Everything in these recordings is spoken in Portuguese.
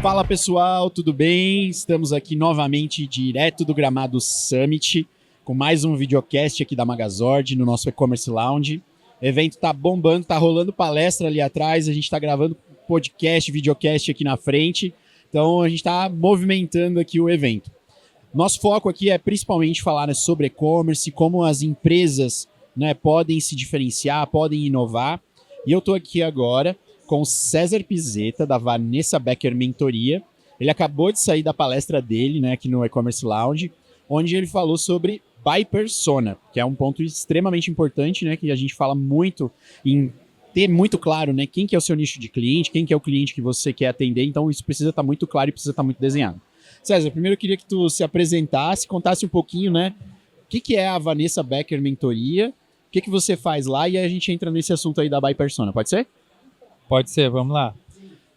Fala pessoal, tudo bem? Estamos aqui novamente direto do Gramado Summit com mais um videocast aqui da Magazord no nosso e-commerce lounge. O evento tá bombando, tá rolando palestra ali atrás, a gente tá gravando podcast, videocast aqui na frente, então a gente tá movimentando aqui o evento. Nosso foco aqui é principalmente falar, né, sobre e-commerce, como as empresas, né, podem se diferenciar, podem inovar. E eu tô aqui agora com o César Pizzetta, da Vanessa Becker Mentoria. Ele acabou de sair da palestra dele, né, aqui no e-commerce lounge, onde ele falou sobre By Persona, que é um ponto extremamente importante, né, que a gente fala muito em ter muito claro, né, quem que é o seu nicho de cliente, quem que é o cliente que você quer atender. Então isso precisa estar muito claro e precisa estar muito desenhado. César, primeiro eu queria que tu se apresentasse, contasse um pouquinho, né, o que é a Vanessa Becker Mentoria, o que você faz lá, e aí a gente entra nesse assunto aí da By Persona, pode ser? Pode ser, vamos lá.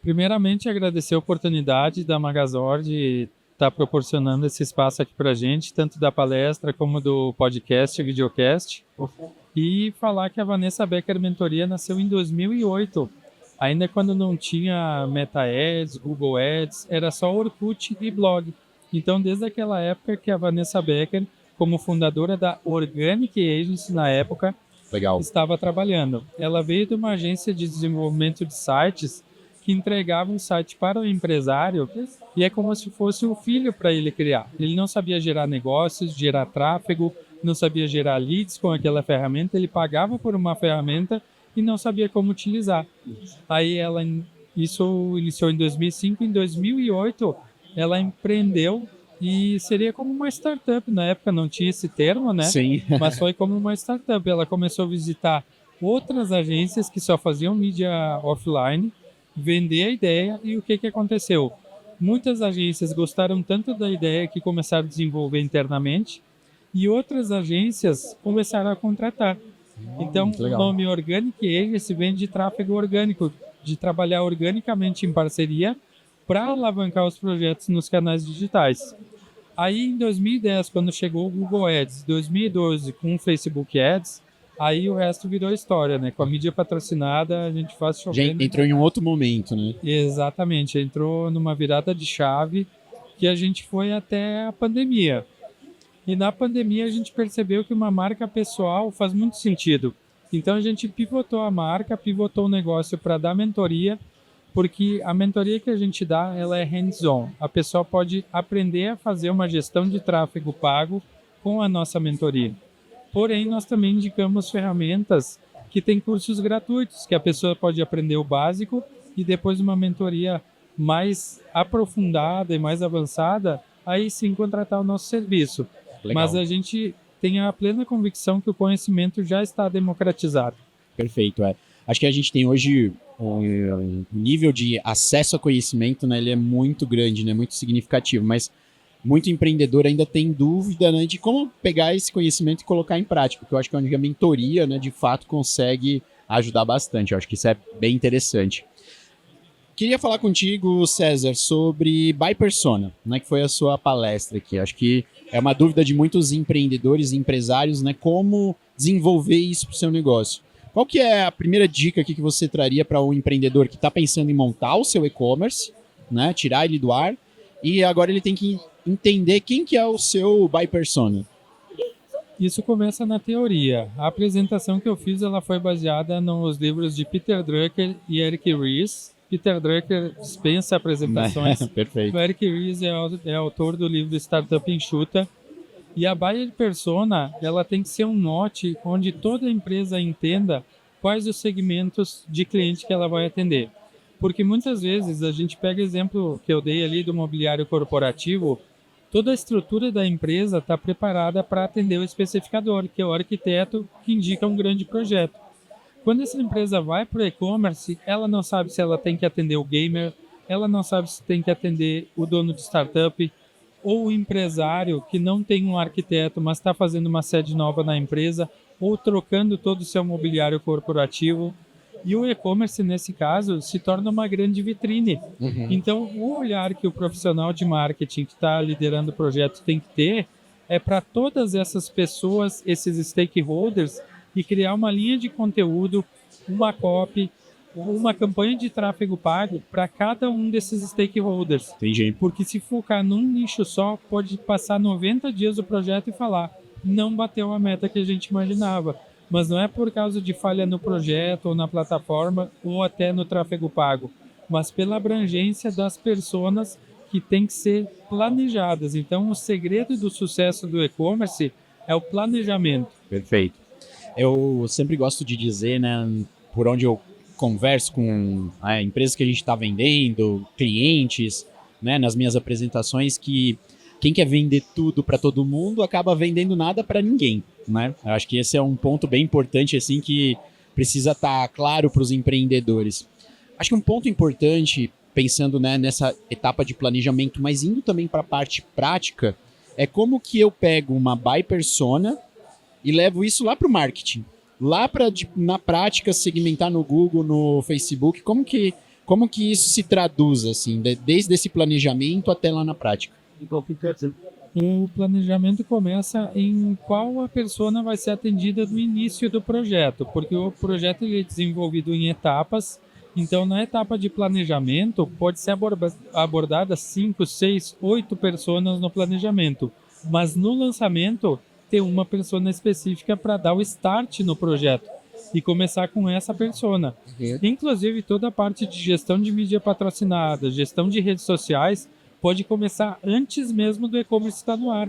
Primeiramente, agradecer a oportunidade da Magazord de estar proporcionando esse espaço aqui para a gente, tanto da palestra como do podcast e videocast. E falar que a Vanessa Becker Mentoria nasceu em 2008, ainda quando não tinha Meta Ads, Google Ads, era só Orkut e blog. Então, desde aquela época que a Vanessa Becker, como fundadora da Organic Agency na época, Legal. estava trabalhando. Ela veio de uma agência de desenvolvimento de sites que entregava um site para o empresário e é como se fosse um filho para ele criar. Ele não sabia gerar negócios, gerar tráfego, não sabia gerar leads com aquela ferramenta, ele pagava por uma ferramenta e não sabia como utilizar. Aí isso iniciou em 2005, em 2008 ela empreendeu e seria como uma startup. Na época não tinha esse termo, né? Sim. Mas foi como uma startup. Ela começou a visitar outras agências que só faziam mídia offline, vender a ideia, e o que aconteceu? Muitas agências gostaram tanto da ideia que começaram a desenvolver internamente, e outras agências começaram a contratar. Então, o nome Organic Agency vem de tráfego orgânico, de trabalhar organicamente em parceria para alavancar os projetos nos canais digitais. Aí, em 2010, quando chegou o Google Ads, 2012 com o Facebook Ads, aí o resto virou história, né? Com a mídia patrocinada, a gente faz chover. Já entrou em um outro momento, né? Exatamente, entrou numa virada de chave que a gente foi até a pandemia. E na pandemia a gente percebeu que uma marca pessoal faz muito sentido. Então a gente pivotou a marca, pivotou o negócio para dar mentoria, porque a mentoria que a gente dá, ela é hands-on. A pessoa pode aprender a fazer uma gestão de tráfego pago com a nossa mentoria. Porém, nós também indicamos ferramentas que têm cursos gratuitos, que a pessoa pode aprender o básico e depois uma mentoria mais aprofundada e mais avançada, aí sim contratar o nosso serviço. Legal. Mas a gente tem a plena convicção que o conhecimento já está democratizado. Perfeito, Acho que a gente tem hoje um nível de acesso a conhecimento, né, ele é muito grande, né, muito significativo, mas muito empreendedor ainda tem dúvida, né, de como pegar esse conhecimento e colocar em prática, porque eu acho que a mentoria, né, de fato consegue ajudar bastante. Eu acho que isso é bem interessante. Queria falar contigo, César, sobre By Persona, né, que foi a sua palestra aqui. Acho que é uma dúvida de muitos empreendedores e empresários, né, como desenvolver isso para o seu negócio. Qual que é a primeira dica aqui que você traria para um empreendedor que está pensando em montar o seu e-commerce, né, tirar ele do ar, e agora ele tem que entender quem que é o seu By Persona? Isso começa na teoria. A apresentação que eu fiz, ela foi baseada nos livros de Peter Drucker e Eric Ries. Peter Drucker dispensa apresentações. Perfeito. O Eric Ries é autor do livro Startup Enxuta. E a By Persona, ela tem que ser um norte onde toda empresa entenda quais os segmentos de cliente que ela vai atender. Porque muitas vezes a gente pega o exemplo que eu dei ali do mobiliário corporativo, toda a estrutura da empresa está preparada para atender o especificador, que é o arquiteto que indica um grande projeto. Quando essa empresa vai para o e-commerce, ela não sabe se ela tem que atender o gamer, ela não sabe se tem que atender o dono de startup, ou o empresário que não tem um arquiteto, mas está fazendo uma sede nova na empresa, ou trocando todo o seu mobiliário corporativo. E o e-commerce, nesse caso, se torna uma grande vitrine. Então, o olhar que o profissional de marketing que está liderando o projeto tem que ter é para todas essas pessoas, esses stakeholders, e criar uma linha de conteúdo, uma copy, uma campanha de tráfego pago para cada um desses stakeholders. Entendi. Porque se focar num nicho só, pode passar 90 dias do projeto e falar, não bateu a meta que a gente imaginava. Mas não é por causa de falha no projeto ou na plataforma ou até no tráfego pago, mas pela abrangência das pessoas que têm que ser planejadas. Então, o segredo do sucesso do e-commerce é o planejamento. Perfeito. Eu sempre gosto de dizer, né, por onde eu converso com empresas que a gente está vendendo, clientes, né, nas minhas apresentações, que quem quer vender tudo para todo mundo acaba vendendo nada para ninguém, né? Eu acho que esse é um ponto bem importante, assim, que precisa estar claro para os empreendedores. Acho que um ponto importante, pensando, né, nessa etapa de planejamento, mas indo também para a parte prática, é como que eu pego uma buy persona e levo isso lá para o marketing. Lá para, na prática, segmentar no Google, no Facebook, como que isso se traduz, assim, desde esse planejamento até lá na prática? O planejamento começa em qual a persona vai ser atendida no início do projeto, porque o projeto ele é desenvolvido em etapas. Então, na etapa de planejamento, pode ser abordada 5, 6, 8 pessoas no planejamento. Mas no lançamento, tem uma persona específica para dar o start no projeto e começar com essa persona. Inclusive, toda a parte de gestão de mídia patrocinada, gestão de redes sociais, pode começar antes mesmo do e-commerce estar no ar.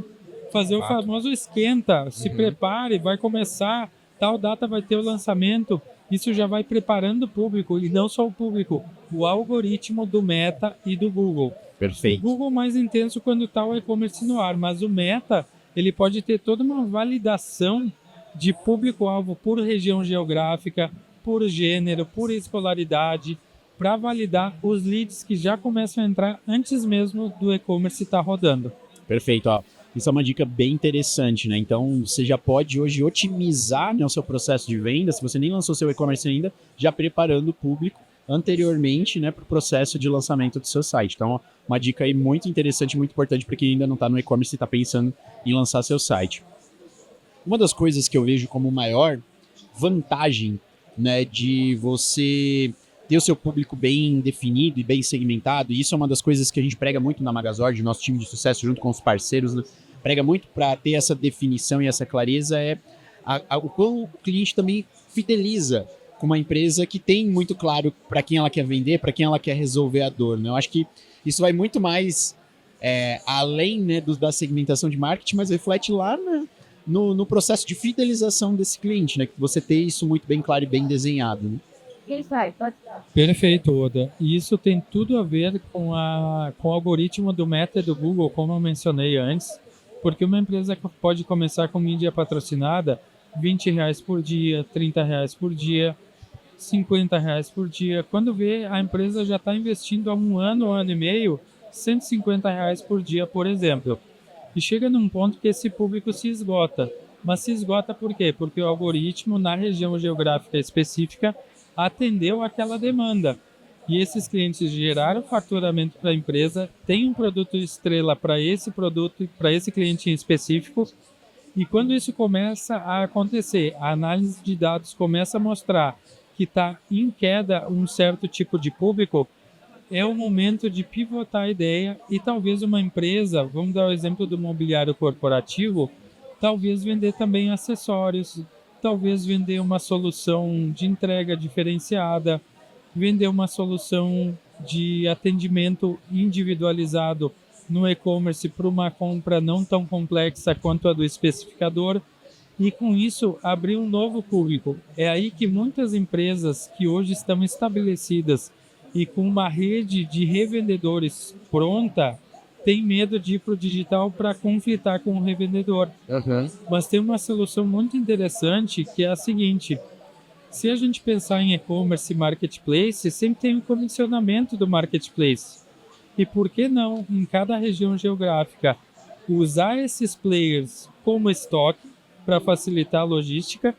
Fazer o famoso esquenta, se prepare, vai começar, tal data vai ter o lançamento. Isso já vai preparando o público, e não só o público, o algoritmo do Meta e do Google. Perfeito. O Google mais intenso quando está o e-commerce no ar, mas o Meta ele pode ter toda uma validação de público-alvo por região geográfica, por gênero, por escolaridade, para validar os leads que já começam a entrar antes mesmo do e-commerce estar rodando. Perfeito, ó. Isso é uma dica bem interessante, né? Então, você já pode hoje otimizar, né, o seu processo de venda, se você nem lançou seu e-commerce ainda, já preparando o público anteriormente, né, para o processo de lançamento do seu site. Então, uma dica aí muito interessante, muito importante para quem ainda não está no e-commerce e está pensando em lançar seu site. Uma das coisas que eu vejo como maior vantagem, né, de você ter o seu público bem definido e bem segmentado, e isso é uma das coisas que a gente prega muito na Magazord, nosso time de sucesso junto com os parceiros, né, prega muito para ter essa definição e essa clareza, é o quão o cliente também fideliza com uma empresa que tem muito claro para quem ela quer vender, para quem ela quer resolver a dor, né? Eu acho que isso vai muito mais além, né, da segmentação de marketing, mas reflete lá no processo de fidelização desse cliente, né? Que você ter isso muito bem claro e bem desenhado, né? Perfeito, Oda. E isso tem tudo a ver com o algoritmo do Meta e do Google, como eu mencionei antes, porque uma empresa pode começar com mídia patrocinada R$20 por dia, R$30 por dia, R$50 por dia. Quando vê, a empresa já está investindo há um ano e meio, R$150 por dia, por exemplo. E chega num ponto que esse público se esgota. Mas se esgota por quê? Porque o algoritmo, na região geográfica específica, atendeu aquela demanda. E esses clientes geraram faturamento para a empresa, tem um produto estrela para esse produto, para esse cliente em específico. E quando isso começa a acontecer, a análise de dados começa a mostrar que está em queda um certo tipo de público, é o momento de pivotar a ideia e talvez uma empresa, vamos dar o exemplo do mobiliário corporativo, talvez vender também acessórios, talvez vender uma solução de entrega diferenciada, vender uma solução de atendimento individualizado no e-commerce para uma compra não tão complexa quanto a do especificador, e com isso abrir um novo público. É aí que muitas empresas que hoje estão estabelecidas e com uma rede de revendedores pronta, tem medo de ir para o digital para conflitar com o revendedor. Mas tem uma solução muito interessante que é a seguinte: se a gente pensar em e-commerce e marketplace, sempre tem um comissionamento do marketplace. E por que não, em cada região geográfica, usar esses players como estoque para facilitar a logística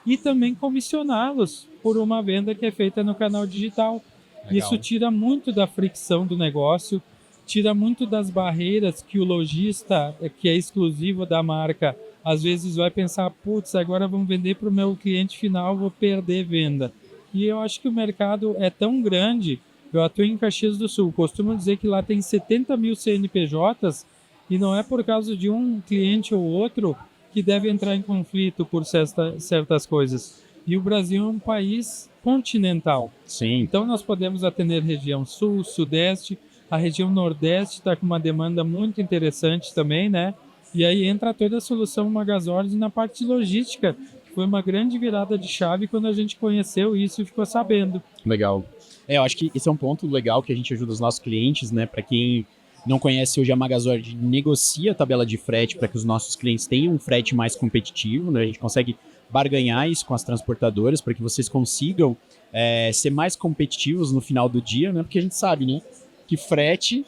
e também comissioná-los por uma venda que é feita no canal digital. Legal. Isso tira muito da fricção do negócio, tira muito das barreiras que o lojista, que é exclusivo da marca, às vezes vai pensar, putz, agora vamos vender para o meu cliente final, vou perder venda. E eu acho que o mercado é tão grande. Eu atuo em Caxias do Sul. Costumo dizer que lá tem 70 mil CNPJs e não é por causa de um cliente ou outro que deve entrar em conflito por certas coisas. E o Brasil é um país continental. Sim. Então nós podemos atender região sul, sudeste, a região nordeste está com uma demanda muito interessante também, né? E aí entra toda a solução Magazord na parte logística. Foi uma grande virada de chave quando a gente conheceu isso e ficou sabendo. Legal. Eu acho que esse é um ponto legal que a gente ajuda os nossos clientes, né? Para quem não conhece hoje, a Magazord negocia a tabela de frete para que os nossos clientes tenham um frete mais competitivo, né? A gente consegue barganhar isso com as transportadoras para que vocês consigam ser mais competitivos no final do dia, né? Porque a gente sabe, né? Que frete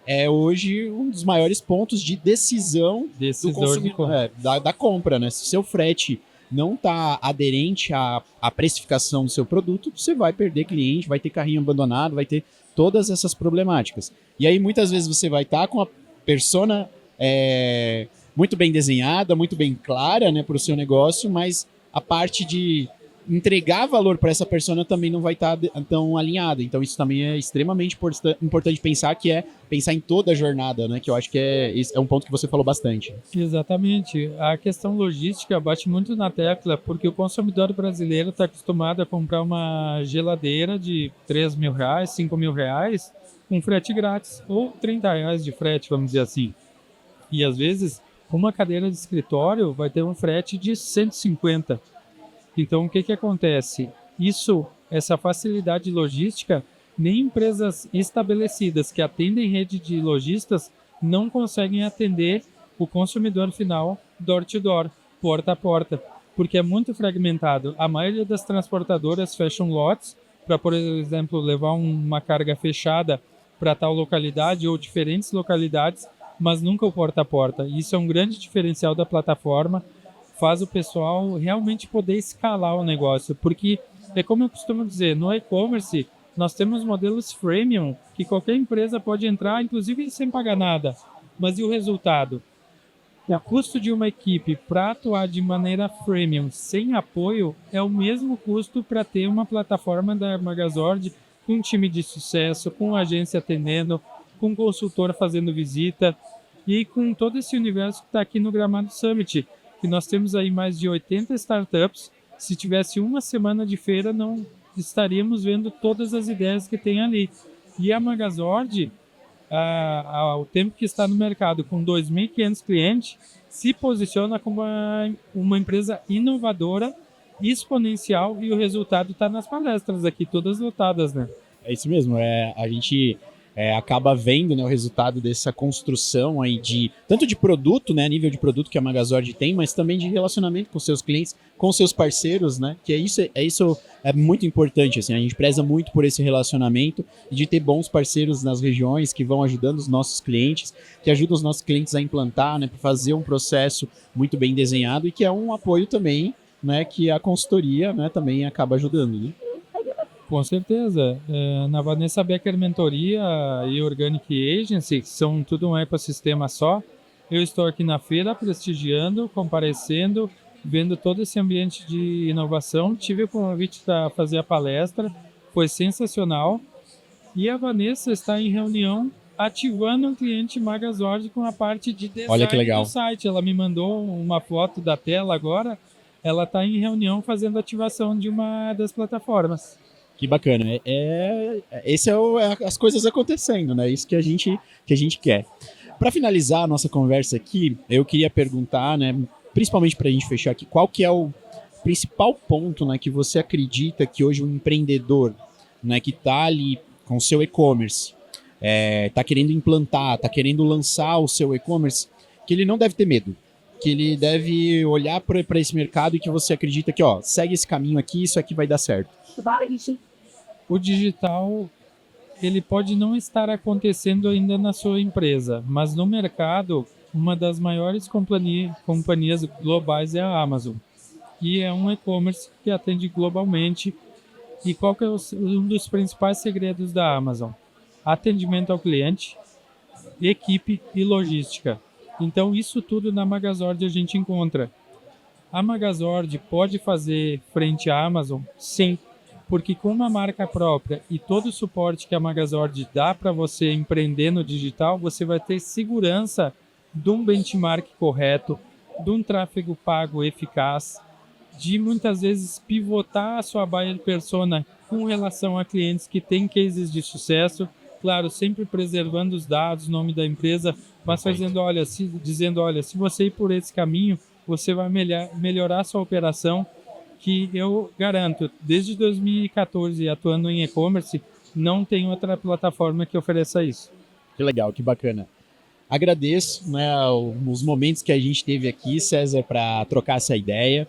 é hoje um dos maiores pontos de decisão do consumidor, da compra, né? Se o seu frete não está aderente à precificação do seu produto, você vai perder cliente, vai ter carrinho abandonado, vai ter todas essas problemáticas. E aí, muitas vezes, você vai estar com a persona muito bem desenhada, muito bem clara, né, para o seu negócio, mas a parte de entregar valor para essa persona também não vai estar tão alinhada. Então, isso também é extremamente importante pensar em toda a jornada, né? Que eu acho que é um ponto que você falou bastante. Exatamente. A questão logística bate muito na tecla, porque o consumidor brasileiro está acostumado a comprar uma geladeira de R$3.000, R$5.000, com frete grátis, ou R$30 de frete, vamos dizer assim. E às vezes, uma cadeira de escritório vai ter um frete de 150. Então, o que acontece? Essa facilidade logística, nem empresas estabelecidas que atendem rede de lojistas não conseguem atender o consumidor final door to door, porta a porta, porque é muito fragmentado. A maioria das transportadoras fecham lotes para, por exemplo, levar uma carga fechada para tal localidade ou diferentes localidades, mas nunca o porta a porta. Isso é um grande diferencial da plataforma, faz o pessoal realmente poder escalar o negócio, porque é como eu costumo dizer, no e-commerce nós temos modelos freemium que qualquer empresa pode entrar, inclusive sem pagar nada, mas e o resultado? O custo de uma equipe para atuar de maneira freemium sem apoio é o mesmo custo para ter uma plataforma da Magazord com um time de sucesso, com agência atendendo, com consultor fazendo visita e com todo esse universo que está aqui no Gramado Summit, que nós temos aí mais de 80 startups. Se tivesse uma semana de feira, não estaríamos vendo todas as ideias que tem ali. E a Magazord, ao tempo que está no mercado, com 2.500 clientes, se posiciona como uma empresa inovadora, exponencial, e o resultado está nas palestras aqui, todas lotadas, né? É isso mesmo, a gente acaba vendo, né, o resultado dessa construção aí tanto de produto, né, nível de produto que a Magazord tem, mas também de relacionamento com seus clientes, com seus parceiros, né, que isso é muito importante, assim, a gente preza muito por esse relacionamento e de ter bons parceiros nas regiões que vão ajudando os nossos clientes, que ajudam os nossos clientes a implantar, né, para fazer um processo muito bem desenhado e que é um apoio também, né, que a consultoria, né, também acaba ajudando, né? Com certeza. Na Vanessa Becker Mentoria e Organic Agency, que são tudo um ecossistema só, eu estou aqui na feira prestigiando, comparecendo, vendo todo esse ambiente de inovação. Tive o convite para fazer a palestra, foi sensacional. E a Vanessa está em reunião ativando um cliente Magazord com a parte de design. Olha que legal. Do site. Ela me mandou uma foto da tela agora. Ela está em reunião fazendo ativação de uma das plataformas. Que bacana. Esse as coisas acontecendo, né? Isso que a gente quer. Para finalizar a nossa conversa aqui, eu queria perguntar, né, principalmente para a gente fechar aqui, qual que é o principal ponto, né, que você acredita que hoje um empreendedor, né, que está ali com o seu e-commerce, está querendo implantar, está querendo lançar o seu e-commerce, que ele não deve ter medo, que ele deve olhar para esse mercado e que você acredita que, ó, segue esse caminho aqui, isso aqui vai dar certo. O digital, ele pode não estar acontecendo ainda na sua empresa, mas no mercado, uma das maiores companhias globais é a Amazon. E é um e-commerce que atende globalmente. E qual que é um dos principais segredos da Amazon? Atendimento ao cliente, equipe e logística. Então, isso tudo na Magazord a gente encontra. A Magazord pode fazer frente à Amazon? Sim. porque com uma marca própria e todo o suporte que a Magazord dá para você empreender no digital, você vai ter segurança de um benchmark correto, de um tráfego pago eficaz, de muitas vezes pivotar a sua buyer persona com relação a clientes que têm cases de sucesso, claro, sempre preservando os dados, nome da empresa, mas dizendo, olha, se você ir por esse caminho, você vai melhorar a sua operação, que eu garanto, desde 2014 atuando em e-commerce, não tem outra plataforma que ofereça isso. Que legal, que bacana. Agradeço, né, os momentos que a gente teve aqui, César, para trocar essa ideia.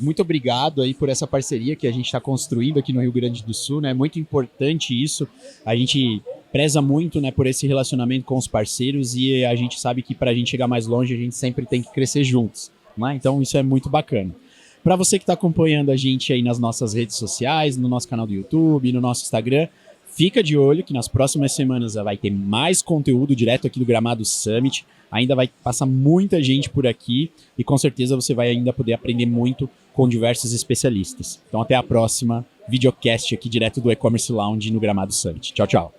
Muito obrigado aí por essa parceria que a gente está construindo aqui no Rio Grande do Sul, né? É muito importante isso. A gente preza muito, né, por esse relacionamento com os parceiros e a gente sabe que para a gente chegar mais longe, a gente sempre tem que crescer juntos, né? Então isso é muito bacana. Para você que está acompanhando a gente aí nas nossas redes sociais, no nosso canal do YouTube, no nosso Instagram, fica de olho que nas próximas semanas vai ter mais conteúdo direto aqui do Gramado Summit. Ainda vai passar muita gente por aqui e com certeza você vai ainda poder aprender muito com diversos especialistas. Então até a próxima videocast aqui direto do E-Commerce Lounge no Gramado Summit. Tchau, tchau.